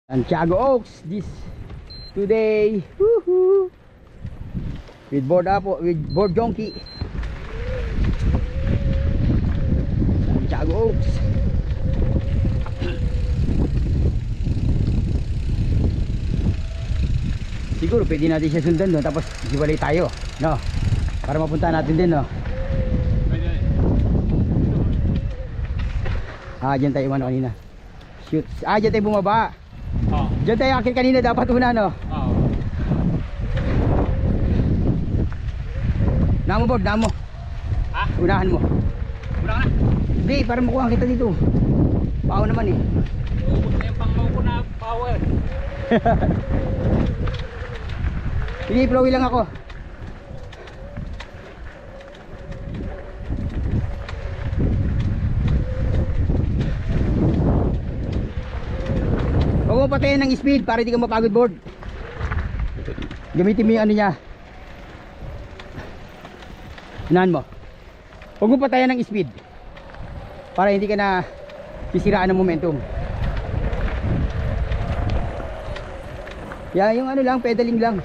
Santiago Oaks this today. Woohoo! With board up, with board donkey. Santiago Oaks. Siguro pwede natin siya sundan no, tapos hiwalay tayo, no? Para mapunta natin din, no? Diyan tayo umano kanina. Shoot. Diyan tayo bumaba. Oh. Diyan tayo akit kanina, dapat una, no? Oh. Namo board, namo. Ha? Unahan mo. Una ka na. Hindi, para makuha kita dito. Pao naman eh. Ubus na yung pangmaw ko na power. Sige, flowy lang ako. Huwag mo patayin ng speed para hindi ka mapagod board. Gamitin mo yung ano niya. Unahan mo. Huwag mo patayin ng speed para hindi ka na sisiraan ng momentum. Yan, yung ano lang, pedaling lang.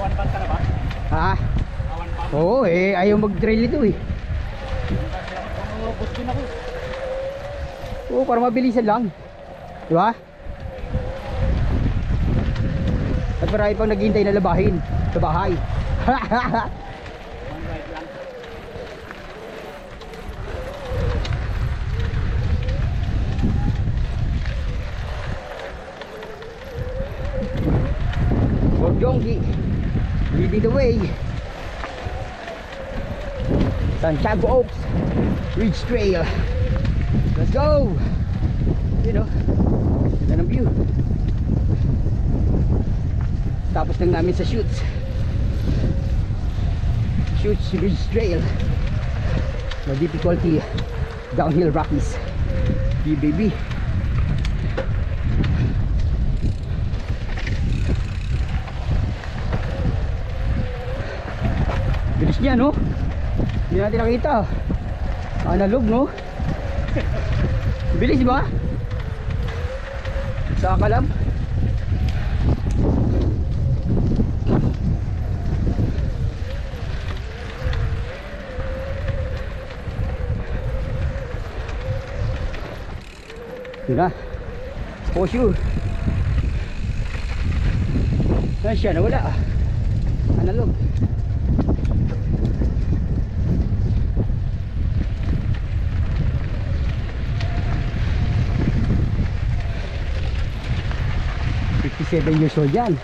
Awan bang ka na ba? Ha? Awan bang? Oo, ayaw mag-trail ito eh. Ubus din ako. Oo, para mabilisan lang. Di ba? At marami pang naghihintay na labahin sa bahay. One ride lang. Borjongi leading the way. Santiago Oaks Ridge Trail. Let's go. You know, ganda ng view. Tapos lang namin sa Shoots Ridge Trail. No difficulty, downhill Rockies. baby. Bilis niya, no? Hindi natin nakita. Analog, no? Bilis ba? Sa kalam. Yun na. For sure. Saan siya? Nawala. Analog. Years old yan,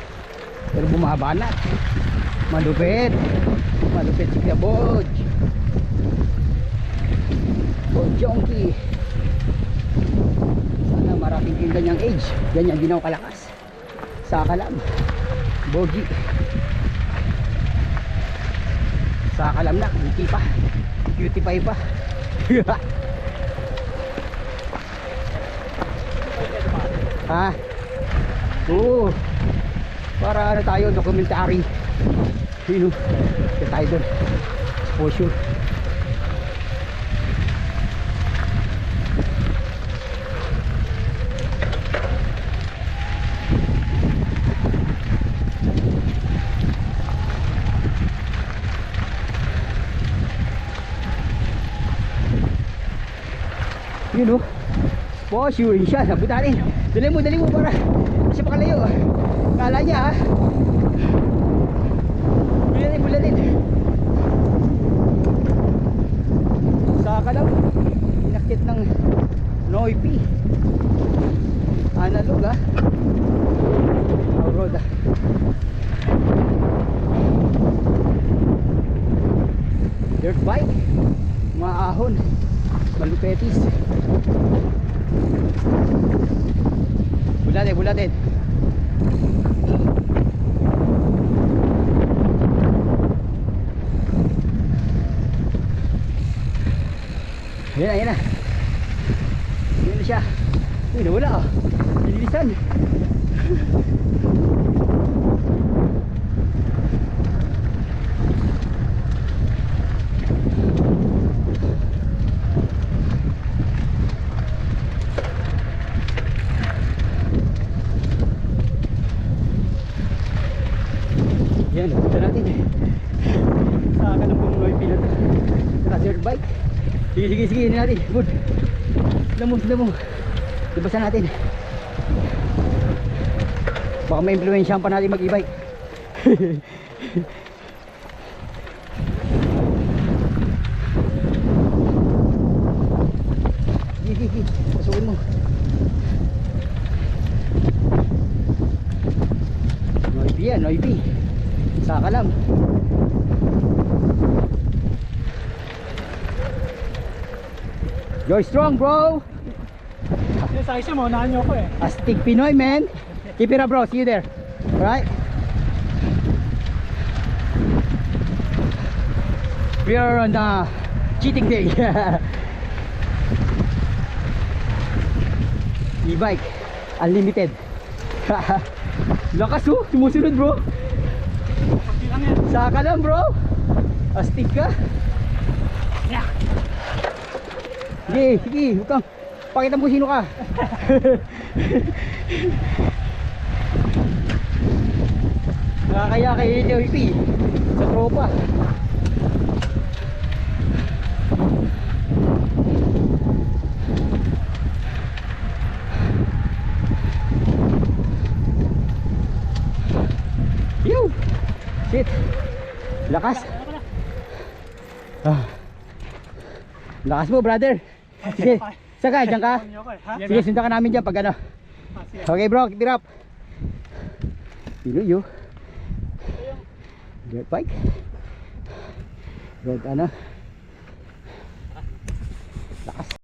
pero bumaba na. Malupit si Kuya Boj Jonky. Sana maraming yung ganyang age, ganyan din ako kalakas sa kalam. Boji sa kalam na, cutie pie pa. Ha? Oo, para ano tayo, documentary. Yun o, kaya tayo doon. For sure. Yun o, for sure siya. Sabuta rin. Dali mo para kasi pakalayo. Kala niya ha. Bulatin. Saka lang inakit ng Noipi. Analog ha. Road ha. Dirt bike. Maahon. Malupetis. Bulatin. Ayan na, ayan na. Ayan na siya. Uy, nawala ah. Nililisan. Yan, napunta natin. Saka ng pumuloy pilot. Naka dirt bike. Sige, sige, sige, hindi natin. Good. Sila mo. Labasan natin. Baka may impluensyahan pa natin mag-e-bike. Sige, sige, pasukin mo. Noibi yan, noibi. Saka lang. You're strong, bro. Yung size mo, unahan nyo ko eh. Astig Pinoy, man. Keep it up, bro. See you there. Alright? We are on the cheating day. E-bike. Unlimited. Lakas oh. Sumusunod, bro. Pagki lang yan. Saka lang, bro. Astig ka. Yeah. Sige, sige. Huwag kang. Pakita mo kung sino ka. Nakakaya kay JP sa tropa. Yo! Shit! Lakas! Ah. Lakas mo, brother! Sige, saka, dyan ka? Unahan nyo ko eh. Ha? Sige, sundan ka namin dyan pag ano. Ah, sige. Okay bro, keep it up. Pinoy yo. Dirt bike. Road ano.